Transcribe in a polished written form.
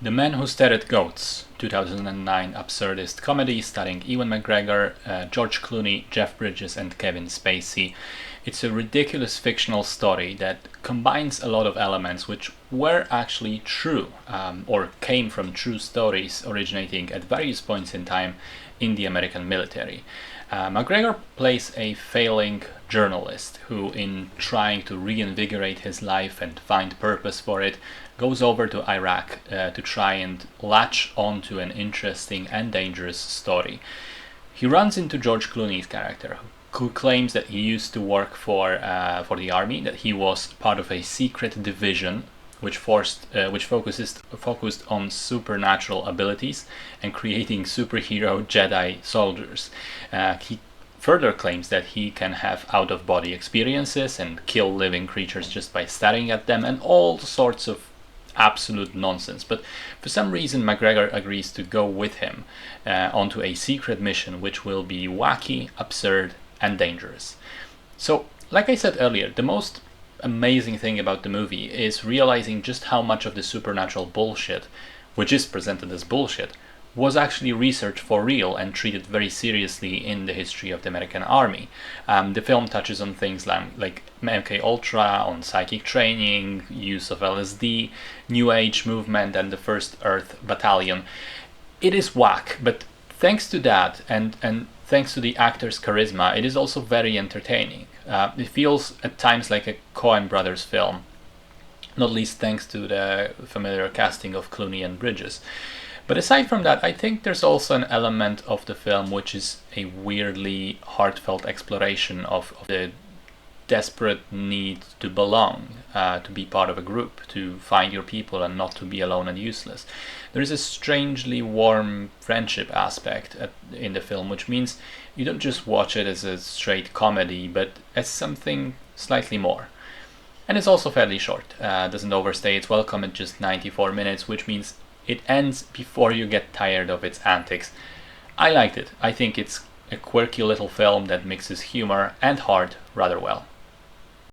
The Man Who Stared at Goats, 2009 absurdist comedy starring Ewan McGregor, George Clooney, Jeff Bridges and Kevin Spacey. It's a ridiculous fictional story that combines a lot of elements which were actually true, or came from true stories originating at various points in time in the American military. McGregor plays a failing journalist who, in trying to reinvigorate his life and find purpose for it, goes over to Iraq to try and latch onto an interesting and dangerous story. He runs into George Clooney's character, who claims that he used to work for the army, that he was part of a secret division which focused on supernatural abilities and creating superhero Jedi soldiers. He further claims that he can have out-of-body experiences and kill living creatures just by staring at them, and all sorts of absolute nonsense. But for some reason McGregor agrees to go with him onto a secret mission which will be wacky, absurd and dangerous. So, like I said earlier, the most amazing thing about the movie is realizing just how much of the supernatural bullshit, which is presented as bullshit, was actually researched for real and treated very seriously in the history of the American Army. The film touches on things like MK Ultra, on psychic training, use of LSD, New Age movement, and the First Earth Battalion. It is whack, but thanks to that and thanks to the actor's charisma, it is also very entertaining. It feels at times like a Coen Brothers film, not least thanks to the familiar casting of Clooney and Bridges. But aside from that, I think there's also an element of the film which is a weirdly heartfelt exploration of the desperate need to belong, to be part of a group, to find your people and not to be alone and useless. There is a strangely warm friendship aspect in the film, which means you don't just watch it as a straight comedy, but as something slightly more. And it's also fairly short, doesn't overstay its welcome at just 94 minutes, which means it ends before you get tired of its antics. I liked it. I think it's a quirky little film that mixes humor and heart rather well.